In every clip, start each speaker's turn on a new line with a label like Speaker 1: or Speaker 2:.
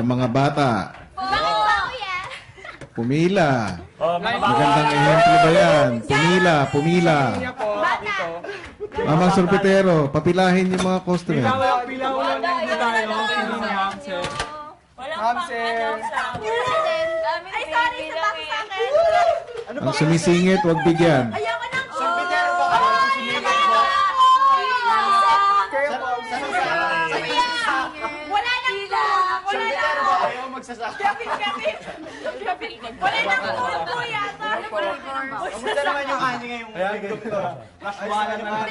Speaker 1: mga bata.
Speaker 2: Bakit ba, kuya?
Speaker 1: Pumila.
Speaker 3: Oh, mga
Speaker 1: Magandang ehemplo ba yan? Pumila, pumila.
Speaker 2: Bata.
Speaker 1: Mamang sorbetero, papilahin yung mga customer.
Speaker 3: Pilaw lang din tayo. Ma'am, sir. Ma'am, sir.
Speaker 2: Ay, sorry, sabak sa akin.
Speaker 1: Ang sumisingit, huwag bigyan.
Speaker 2: Ayoko ng
Speaker 3: Sorbetero ba kayo? Susunod po.
Speaker 2: Wala nang wala nang
Speaker 3: Ayaw magsasaka.
Speaker 2: wala nang kuya.
Speaker 3: Kamusta naman yung ani ngayong doktor? Last one na naman.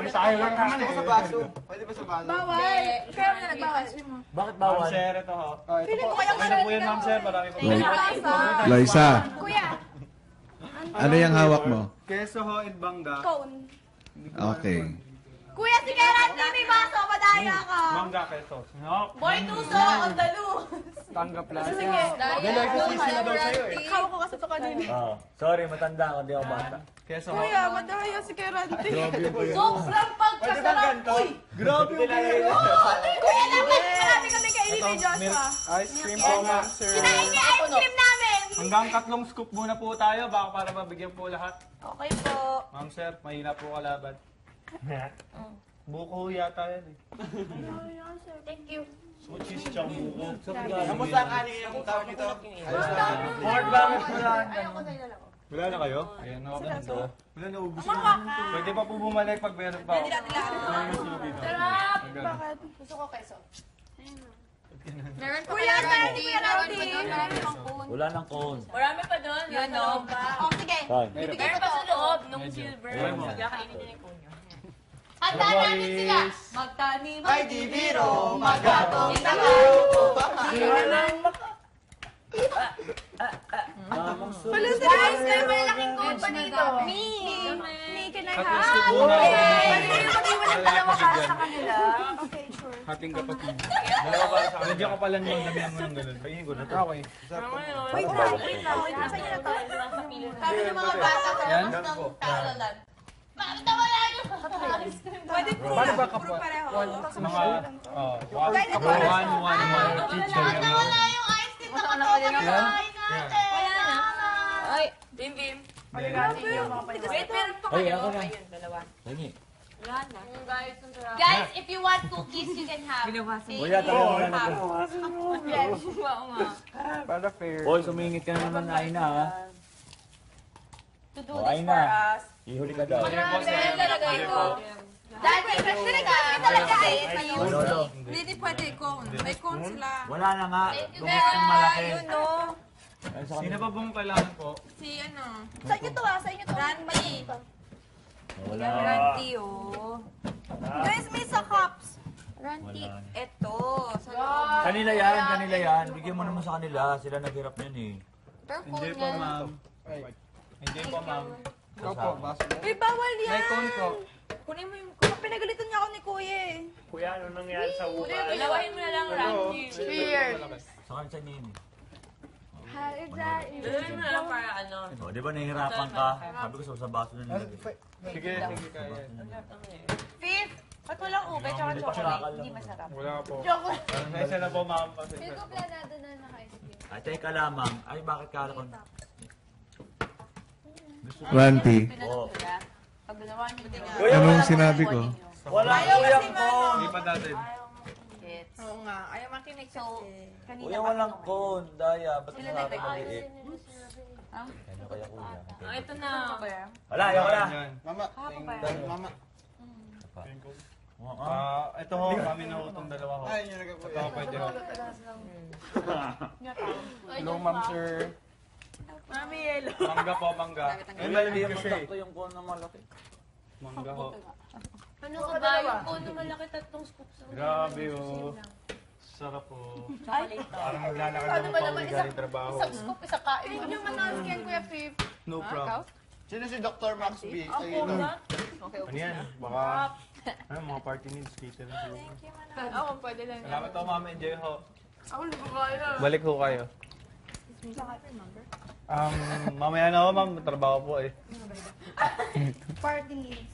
Speaker 3: Tayo lang naman eh. Sa baso. Pwede ba sa baso?
Speaker 2: Bawal. Kaya mo na nagbawal.
Speaker 3: Bakit bawal? Ma'am, sir, ito ho.
Speaker 2: Pili ko kayang
Speaker 3: Ano po yan, ma'am, sir? Marami po.
Speaker 1: Liza,
Speaker 2: Kuya,
Speaker 1: ano yung hawak mo?
Speaker 3: Keso ho in Bangga.
Speaker 2: cone.
Speaker 1: Okay.
Speaker 2: Kuya, si Karen, may baso. Madaya ka.
Speaker 3: Bangga, keso. No.
Speaker 2: Boy, tuso on the loose.
Speaker 3: Tanggap lang.
Speaker 2: Sige.
Speaker 3: Dahil sisi na daw sa'yo eh.
Speaker 2: Ikaw ko kasi ito kanina.
Speaker 4: Oh, sorry, matanda ako, hindi ako bata.
Speaker 3: Keso ho.
Speaker 2: Kuya, madaya si Karen.
Speaker 3: Grabe po yun.
Speaker 2: Sobrang pagkasarap. Uy,
Speaker 3: Grabe po yun.
Speaker 2: kuya naman, marami kami kainin ni Joshua.
Speaker 3: Ice cream po, ma'am, sir.
Speaker 2: Kinain niya ice cream namin.
Speaker 3: Hanggang 3 scoop muna po tayo, baka para mabigyan po lahat.
Speaker 2: Okay po.
Speaker 3: Ma'am, sir, mahina po kalaban. Buko yata yan eh.
Speaker 2: Thank you.
Speaker 3: So, cheese tsang buko.
Speaker 4: Kamusta ang ani yung tawag dito?
Speaker 3: Fort, bakit wala?
Speaker 2: Ayoko sa ilalako.
Speaker 3: Wala na kayo? Ayan, ako na ito. Wala na, ubus na.
Speaker 2: Maka.
Speaker 3: Pwede pa po bumalik pag meron pa.
Speaker 2: Sarap. Bakit? Gusto ko keso.
Speaker 5: Meron pa
Speaker 2: Kuya,
Speaker 5: kaya
Speaker 2: meron
Speaker 5: Randy?
Speaker 2: pa
Speaker 5: Meron pa
Speaker 2: Randy.
Speaker 5: doon. Marami pang cone.
Speaker 4: Wala nang cone.
Speaker 5: Marami pa doon.
Speaker 2: Yun, no? Oh, sige.
Speaker 4: Saan?
Speaker 2: Bibigyan
Speaker 5: Meron
Speaker 2: ko
Speaker 5: pa sa
Speaker 2: to.
Speaker 5: loob nung silver.
Speaker 3: Meron mo.
Speaker 5: Kakainin niya yung cone niya.
Speaker 2: Handa natin sila. Magtanim ay di biro, maggatong sa Guys, may malaking cone pa dito. Me, can I
Speaker 3: Tatlong
Speaker 2: have?
Speaker 3: scoop muna.
Speaker 2: Pwede rin mag-iwan ng dalawa para sa kanila. Okay, sure.
Speaker 3: Hating kapatid. Dalawa para sa akin. Nandiyan ka pala nung damihan mo ng ganun. Paingin ko na to. Okay.
Speaker 2: Wait lang, wait lang. Wait lang, sa'yo na to. Kami ng mga bata sa
Speaker 3: Yan?
Speaker 2: labas ng karalan. Bakit nawala yung pwede po.
Speaker 3: Paano ba kapwa?
Speaker 2: Pareho.
Speaker 3: Mga,
Speaker 2: Guys, ako.
Speaker 3: one,
Speaker 2: Bakit nawala yung ice cream na katotohanan ng bahay natin?
Speaker 5: Ay, Bim Bim. Wait, meron pa
Speaker 4: Ay,
Speaker 5: kayo.
Speaker 4: ako na.
Speaker 5: Ayun, dalawa.
Speaker 4: Tangi.
Speaker 5: Wala na. Guys, ang sarap.
Speaker 2: Guys, if you want cookies, you can have.
Speaker 4: Kuya, tayo mo na natin.
Speaker 2: Yes.
Speaker 5: Oo nga.
Speaker 3: Para fair.
Speaker 4: Hoy, sumingit ka na naman, Aina, ha?
Speaker 2: To do
Speaker 4: Oh,
Speaker 2: this
Speaker 4: Aina.
Speaker 2: for us.
Speaker 4: Ihuli ka daw.
Speaker 2: Meron talaga ito. Daddy, talaga ice cream.
Speaker 4: Lolo.
Speaker 5: Hindi pwede cone. May cone sila.
Speaker 4: Wala na nga.
Speaker 2: Thank you
Speaker 4: Lubos ng malaki.
Speaker 5: Yun, no?
Speaker 4: Ay, sa
Speaker 3: Sino
Speaker 4: kanila.
Speaker 3: pa bang kailangan po?
Speaker 5: Si ano?
Speaker 2: Sa inyo to sa inyo to.
Speaker 5: Randy.
Speaker 4: Wala.
Speaker 5: Randy, oh.
Speaker 2: Guys, may sa cups.
Speaker 5: Randy,
Speaker 4: Wala.
Speaker 5: eto. Sa loob.
Speaker 4: Kanila yan, kanila yan. Bigyan mo naman sa kanila. Sila naghirap yan eh.
Speaker 5: Pero
Speaker 3: Hindi
Speaker 5: cone
Speaker 3: po,
Speaker 5: yan.
Speaker 3: ma'am. Hindi po, ma'am. Ikaw po, baso.
Speaker 2: Uy, bawal yan.
Speaker 3: May cone po.
Speaker 5: Kunin mo yung
Speaker 2: Pinagalitan niya ako ni Kuya eh.
Speaker 3: Kuya, ano nangyari sa upa?
Speaker 5: Dalawahin mo na lang, Randy.
Speaker 2: Cheers.
Speaker 4: Sa kanila sa inyo
Speaker 5: Dalawahin mo na lang para ano.
Speaker 4: O, di ba nahihirapan ka? Sabi ko sa baso na nilagay.
Speaker 3: Sige, sige, kaya.
Speaker 2: Fifth. Ba't walang ube tsaka
Speaker 4: Hindi pa
Speaker 2: chocolate?
Speaker 4: kinakal
Speaker 2: Hindi
Speaker 4: lang.
Speaker 2: masarap.
Speaker 3: Wala po.
Speaker 2: Chocolate.
Speaker 3: Isa na po, ma'am.
Speaker 2: planado na naka-ice cream.
Speaker 4: Ay, teka lamang. Ay, bakit kala ko?
Speaker 1: Ranty,
Speaker 4: Oh.
Speaker 2: Pag ginawa niyo.
Speaker 1: anong sinabi ko?
Speaker 4: Wala
Speaker 2: Ayaw
Speaker 4: kuya
Speaker 2: kasi,
Speaker 4: ko.
Speaker 2: mama.
Speaker 3: Hindi pa dati.
Speaker 5: Oo nga, ayaw makinig
Speaker 2: So, kanina
Speaker 4: Kuya,
Speaker 2: pa
Speaker 4: walang
Speaker 2: naman.
Speaker 4: cone. Daya, ba't
Speaker 2: Sila
Speaker 4: nasabi
Speaker 2: nag-
Speaker 4: maliit? Ano kaya kuya?
Speaker 5: Ah, ito na.
Speaker 4: Wala, ayoko na.
Speaker 3: Yan.
Speaker 6: Mama, mama.
Speaker 4: Oo,
Speaker 3: Ito ho, kami na ho itong dalawa ho.
Speaker 6: Ay, yun nagkakuya.
Speaker 3: Ito ho, pwede ho. Hello, ma'am, sir.
Speaker 5: Mami, yelo.
Speaker 3: Mangga po, mangga.
Speaker 4: Ay, hindi yung masakto yung cone na malaki.
Speaker 3: Mangga ho.
Speaker 5: Ano ka ba? Yung cone malaki, 3 scoops.
Speaker 3: Grabe ho. Sarap po. Parang maglalakad
Speaker 2: Ano
Speaker 3: naman
Speaker 2: ba
Speaker 3: pa
Speaker 2: naman
Speaker 3: uwi galing trabaho.
Speaker 2: Isang scoop, isa kain. Hindi nyo manaskin, Kuya Fifth.
Speaker 3: No problem.
Speaker 6: Sino si Dr. Max B?
Speaker 2: Ako
Speaker 6: Ayun.
Speaker 2: na.
Speaker 3: Ano yan? Baka, ano, mga party needs, cater na siguro.
Speaker 2: Ako, pwede lang.
Speaker 3: Salamat ho, mama. Enjoy ho.
Speaker 2: Ako, hindi ko kaya.
Speaker 3: Balik ho kayo. Mamaya na ho, ma'am. Trabaho po eh.
Speaker 2: Party needs.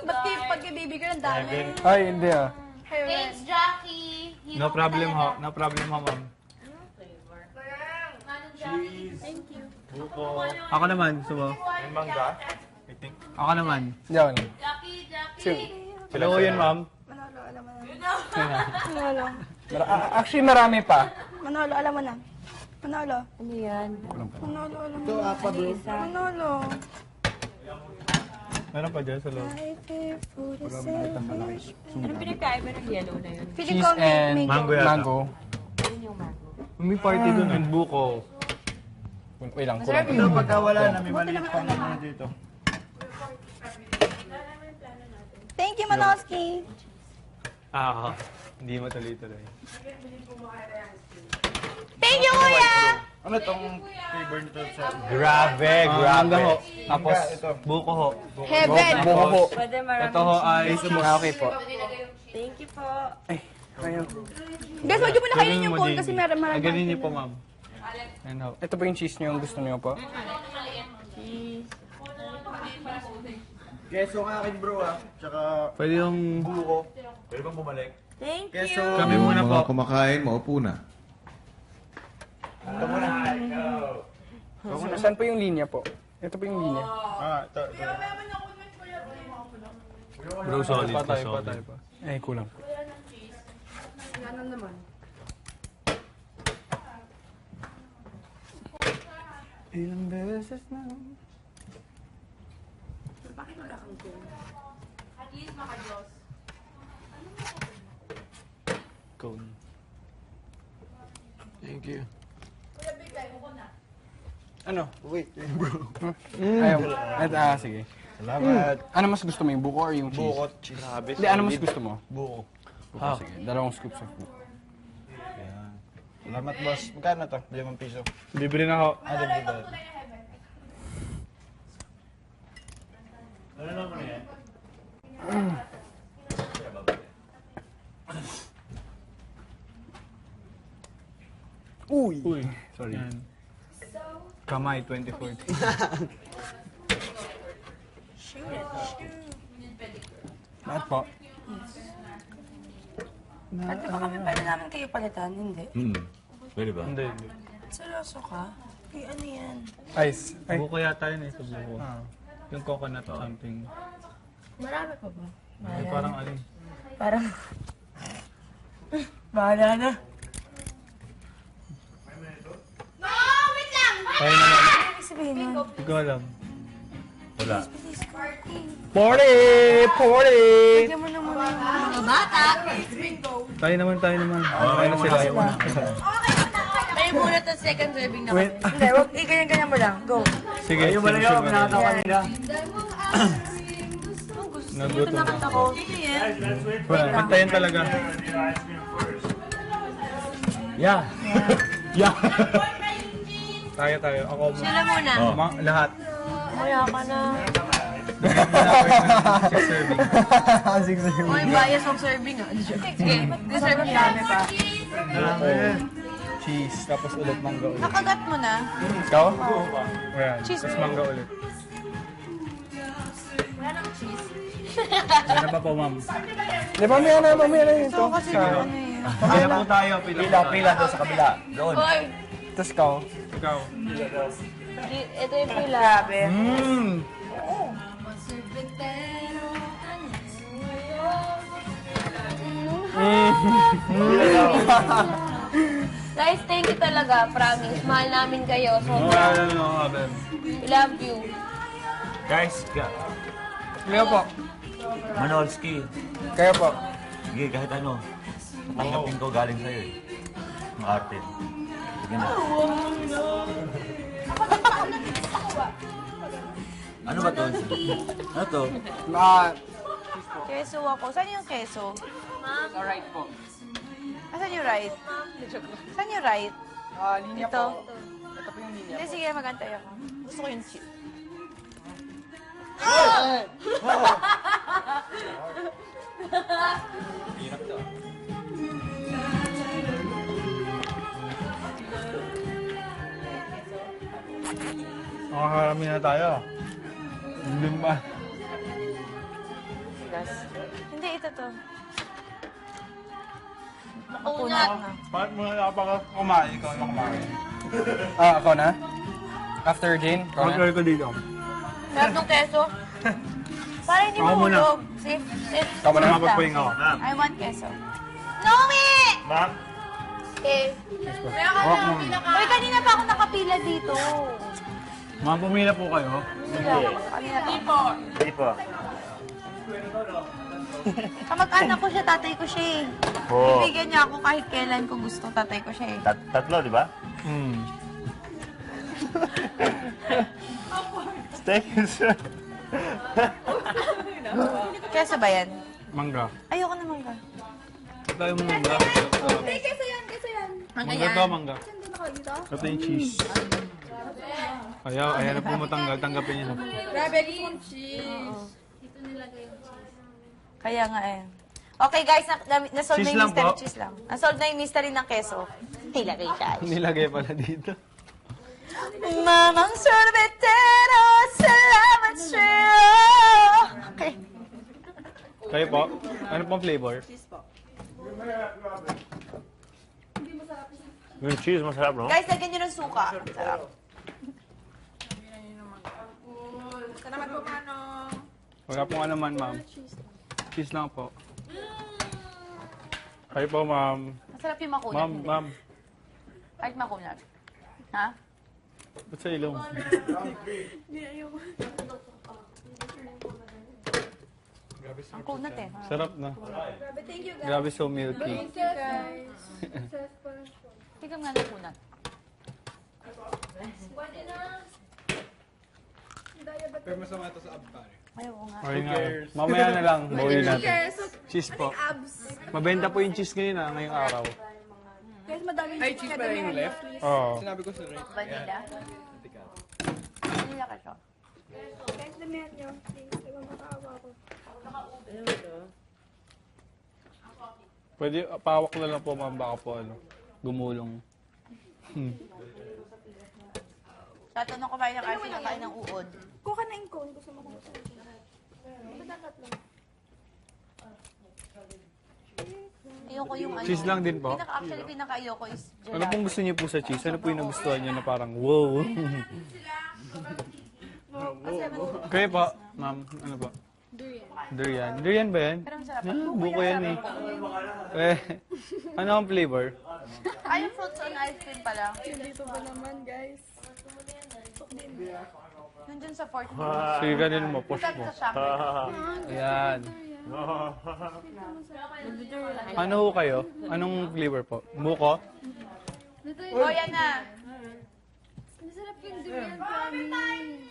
Speaker 2: Ba't kayo pag-ibibig ka ng dami?
Speaker 3: Ay, hindi ah.
Speaker 2: Thanks, Jackie.
Speaker 7: No problem ho. No problem ho, ma'am.
Speaker 5: Thank you.
Speaker 7: Ako naman, sumo.
Speaker 3: May mangga?
Speaker 7: Ako naman.
Speaker 5: Jackie!
Speaker 7: Hello ko yun, ma'am.
Speaker 2: Manolo.
Speaker 7: Actually, marami pa.
Speaker 2: Manolo, alam mo na. Manolo.
Speaker 5: Ano yan?
Speaker 2: Manolo, alam mo na. Manolo.
Speaker 7: Meron pa dyan sa loob.
Speaker 5: Anong pinagkaiba ng yellow na yun?
Speaker 2: Feeling ko may
Speaker 7: Mango
Speaker 2: mango.
Speaker 7: yata.
Speaker 8: Mango.
Speaker 5: Yun yung mango.
Speaker 7: May party dun, and buko.
Speaker 8: Wait lang,
Speaker 5: Masarap
Speaker 3: Ito pagka wala na, may maliit pang ano dito.
Speaker 2: Thank you, Manoski.
Speaker 7: Hindi mo tuloy-tuloy.
Speaker 2: Thank you, Kuya!
Speaker 3: Ano tong flavor nito sa...
Speaker 7: Grabe, grabe. Tapos, buko ho.
Speaker 2: Heaven!
Speaker 8: Buko po.
Speaker 5: Pwede marami.
Speaker 7: Ito ho ay...
Speaker 8: Okay po.
Speaker 5: Thank you po.
Speaker 2: Guys, wag niyo muna kainin yung cone kasi meron
Speaker 7: Ay,
Speaker 2: marami.
Speaker 7: ganun niyo po, ma'am. Ayan ho.
Speaker 8: Ito po yung cheese nyo, yung gusto niyo po.
Speaker 3: Keso nga akin bro ah. Tsaka
Speaker 7: Pwede yung...
Speaker 3: buko.
Speaker 4: Pwede bang bumalik?
Speaker 5: Thank
Speaker 3: Keso.
Speaker 5: you.
Speaker 7: Kami muna po.
Speaker 1: Mga kumakain, maupo na.
Speaker 8: Saan po yung linya po? Ito po yung linya.
Speaker 3: Ito.
Speaker 7: Bro, solid pa, solid.
Speaker 8: Ay, kulang po.
Speaker 7: Ilang beses na... Cone.
Speaker 3: Thank you.
Speaker 8: Ano?
Speaker 3: Wait, bro.
Speaker 8: Ayaw. Sige.
Speaker 3: Salamat.
Speaker 8: Ano mas gusto mo, yung buko or yung cheese?
Speaker 3: Buko, cheese. Grabe.
Speaker 8: Hindi, ano mas gusto mo?
Speaker 3: Buko.
Speaker 8: Buko, sige. Dalawang scoops of buko.
Speaker 3: Ayan. Salamat boss. Magkano to? 5 piso.
Speaker 7: Libre na ho.
Speaker 3: Libre ba?
Speaker 8: Uy!
Speaker 7: Sorry. Yan. Kamay, 2040.
Speaker 8: Lahat po.
Speaker 2: At baka kami pwede namin kayo palitan, hindi.
Speaker 4: Pwede ba?
Speaker 7: Hindi, hindi.
Speaker 2: Seryoso ka? Ay, ano yan?
Speaker 8: Ice. Ay,
Speaker 7: Buko yata yun eh, sa buko. Yung coconut something.
Speaker 5: Marami pa ba?
Speaker 7: Ay, parang alin.
Speaker 5: Parang... Bahala na.
Speaker 7: Kaya naman.
Speaker 2: Ano sabihin nun?
Speaker 7: Hindi ko alam.
Speaker 4: Wala.
Speaker 8: Party! Party!
Speaker 2: Bigyan mo na muna yung mga bata.
Speaker 7: Tayo naman. Kaya na sila.
Speaker 5: Tayo muna to second serving na.
Speaker 8: Wait.
Speaker 2: Hindi, wag ganyan-ganyan mo lang. Go.
Speaker 7: Sige,
Speaker 4: Yung wala
Speaker 7: sige,
Speaker 4: yung
Speaker 7: sige.
Speaker 4: pinakatawa kanina.
Speaker 7: Nagutom.
Speaker 2: Nakita ko.
Speaker 7: Pantayan talaga.
Speaker 4: Yeah.
Speaker 7: Tayo. Ako mo.
Speaker 5: Sila muna.
Speaker 7: Lahat.
Speaker 5: Kaya ka na.
Speaker 7: Six serving.
Speaker 5: Oy, bias of serving ah. Sige, deserve niya. Dami pa.
Speaker 7: Cheese, tapos ulit mangga ulit.
Speaker 2: Nakagat mo na.
Speaker 7: Ikaw? Ayan,
Speaker 2: Cheese
Speaker 7: tapos
Speaker 2: mo.
Speaker 7: mangga ulit.
Speaker 5: Wala nang cheese.
Speaker 7: Meron pa po, ma'am.
Speaker 8: Di ba, mamaya na yun to.
Speaker 2: So, kasi ano eh.
Speaker 7: Kaya po tayo,
Speaker 4: Pila doon sa kabila. Doon.
Speaker 5: Oy,
Speaker 8: Tapos ikaw.
Speaker 7: Ikaw.
Speaker 5: ito yung pila.
Speaker 2: Grabe.
Speaker 5: Guys, thank you talaga. Promise. Mahal namin kayo. So, we love you.
Speaker 4: Guys,
Speaker 8: Kayo po.
Speaker 4: Manolski.
Speaker 8: Kayo po.
Speaker 4: Sige, kahit ano. Tanggapin ko galing sa'yo eh. Ang arte. Sige na. Ano ba to? Ano to?
Speaker 2: Keso ako. Saan yung keso?
Speaker 8: Sa right po.
Speaker 2: Asan yung right? Saan yung right?
Speaker 8: Linya
Speaker 2: Ito.
Speaker 8: po. Ito po yung linya.
Speaker 2: Hindi, sige, magantay ako. Gusto ko yung chip.
Speaker 7: Makakarami na tayo. Hindi pa.
Speaker 2: Hindi, ito to. Punat na.
Speaker 7: Bakit mo na kumain? Ikaw na kumain. Ako na? After Jane? Mag-try ko dito.
Speaker 2: Sarap ng keso. Para hindi
Speaker 7: Ako muna.
Speaker 2: mahulog. Safe.
Speaker 7: Ikaw mo na mapagpuhin ako.
Speaker 2: I want keso. Nomi!
Speaker 4: Ma'am?
Speaker 2: Eh. Uy, kanina pa ako nakapila dito.
Speaker 7: Mga pumila po kayo.
Speaker 2: Kanina pa.
Speaker 4: Hindi po.
Speaker 2: Kamag-anak ko siya, tatay ko siya eh.
Speaker 4: Oo.
Speaker 2: Bibigyan niya ako kahit kailan ko gusto, tatay ko siya eh.
Speaker 4: Tatlo, di ba? Steak is...
Speaker 2: Keso ba yan?
Speaker 7: Mangga.
Speaker 2: Ayoko na mangga.
Speaker 7: Tayo mo mangga.
Speaker 2: Keso yan.
Speaker 7: Mangga to, mangga. Ito yung cheese. Ayaw na po matanggal. Tanggapin niyo na po.
Speaker 2: Kaya nga eh. Okay guys, nasolve
Speaker 7: Cheese
Speaker 2: na yung
Speaker 7: lang
Speaker 2: mystery.
Speaker 7: po.
Speaker 2: Cheese lang. Nasolve na yung mystery ng keso. Nilagay siya.
Speaker 7: Nilagay pala dito.
Speaker 2: Mamang sorbetero, salamat sa'yo. Okay.
Speaker 7: Kayo po? Ano pong flavor?
Speaker 4: Yung cheese, masarap, no?
Speaker 2: Guys, lagyan nyo ng suka. Sarap.
Speaker 7: Wala pong ano man, ma'am. Cheese lang po. Kayo po, ma'am.
Speaker 2: Masarap yung makunat.
Speaker 7: Ma'am,
Speaker 2: hindi.
Speaker 7: ma'am.
Speaker 2: Kahit makunat. Ha?
Speaker 7: Ba't sa ilong?
Speaker 2: Ang kunat eh.
Speaker 7: Sarap na. Grabe, so milky.
Speaker 2: Tigam nga ng kunat.
Speaker 8: Pero masama ito sa ab, pare.
Speaker 2: Ayaw nga.
Speaker 7: Okay nga. Mamaya na lang, bawi natin. Cheese po. Mabenta po yung cheese ngayon ngayong araw.
Speaker 8: Ay, cheese pala yung left.
Speaker 7: Oo.
Speaker 8: Sinabi ko sa right.
Speaker 2: Vanilla. Vanilla ka siya.
Speaker 7: Pwede, pawak na lang po, ma'am. Baka po, gumulong.
Speaker 2: Sa ito nung kumain ng kasi nakain ng uod.
Speaker 9: Kuha na yung cone. Gusto mo kung saan.
Speaker 2: Ayoko yung ano.
Speaker 7: Cheese lang din po?
Speaker 2: Actually, pinaka-ayoko is gelato.
Speaker 7: Ano pong gusto niyo po sa cheese? Ano po yung nagustuhan niyo na parang, wow? Kayo po, ma'am. Ano po? Durian. Durian ba yan?
Speaker 2: Pero masarap.
Speaker 7: Buko yan eh. Ano ang flavor?
Speaker 2: Ay, yung fruits on ice cream pala.
Speaker 9: Dito ba naman, guys?
Speaker 2: Nandun sa fourth.
Speaker 7: Sige, ganun mo. Push mo.
Speaker 2: Sa chocolate.
Speaker 7: Ayan. Ano ho kayo? Anong flavor po? Buko?
Speaker 2: Oh, yan na.
Speaker 9: Masarap yung durian, promise.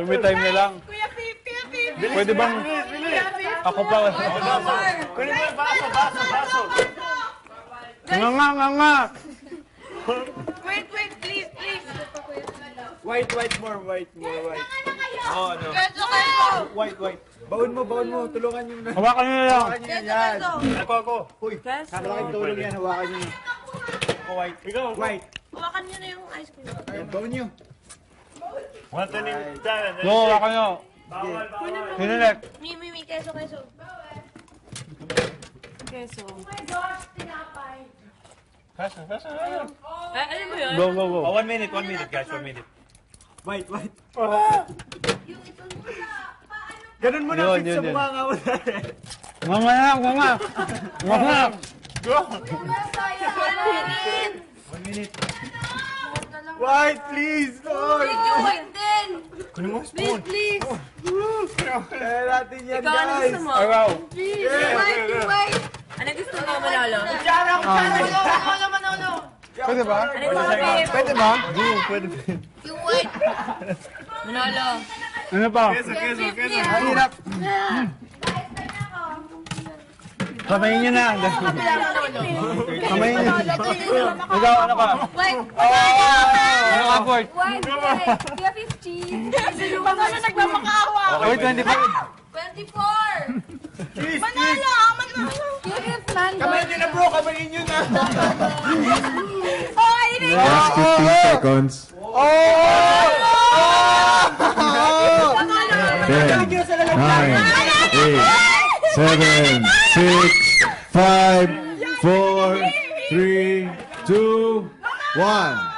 Speaker 7: May time na lang. Pwede bang... Ako pa.
Speaker 4: Kunin mo yung baso.
Speaker 7: Nga.
Speaker 2: Wait, please.
Speaker 3: White, more white. Oh, no.
Speaker 2: Keso.
Speaker 3: White. Baon mo. Tulungan nyo na.
Speaker 7: Hawakan nyo na lang.
Speaker 3: Yan.
Speaker 4: Ako.
Speaker 3: Uy, malaking tulong yan. Hawakan nyo na. Ako white.
Speaker 4: Ikaw.
Speaker 3: White.
Speaker 2: Hawakan nyo na yung ice cream.
Speaker 3: Ayun, baon nyo.
Speaker 4: One turning challenge.
Speaker 7: No, hawakan nyo. Sino next?
Speaker 2: Mimi, keso. Keso.
Speaker 4: Fast.
Speaker 2: Alam mo yun?
Speaker 7: Go.
Speaker 4: 1 minute, guys. 1 minute.
Speaker 3: White. Ganun mo na,
Speaker 7: Yun,
Speaker 3: fit
Speaker 7: yun,
Speaker 3: sa
Speaker 7: yun.
Speaker 3: mukha nga mo.
Speaker 7: Nga.
Speaker 4: Go!
Speaker 3: 1 minute. White, please, Lord.
Speaker 2: Wait din.
Speaker 4: Kunin mo yung spoon.
Speaker 2: Please.
Speaker 3: Kaya natin yan,
Speaker 2: Ikaw, ano
Speaker 3: guys.
Speaker 2: gusto mo?
Speaker 7: Araw.
Speaker 2: Wait. Ano gusto mo, Manolo? Manolo.
Speaker 7: Pwede ba?
Speaker 2: Ano yung mga babe?
Speaker 7: Pwede ba?
Speaker 4: Pwede.
Speaker 2: Yung white. Manolo.
Speaker 7: Ano pa?
Speaker 3: Ang hirap.
Speaker 7: Kamayin nyo na. Kamayin nyo. Ikaw, ano ka?
Speaker 2: White.
Speaker 7: Ano ka, Fort?
Speaker 9: White, Kaya 50.
Speaker 2: Manolo nagmamakaawa.
Speaker 7: Oy, 25.
Speaker 2: 24.
Speaker 3: Cheese.
Speaker 2: Manolo.
Speaker 9: Kaya 50 man.
Speaker 3: Kamayin nyo na, bro. Kamayin nyo na.
Speaker 2: Oh, ini.
Speaker 1: Last 15 seconds. 10, 9, 8, 7, 6, 5, 4, 3, 2, 1. 7, 6, 5, 4, 3, 2, 1.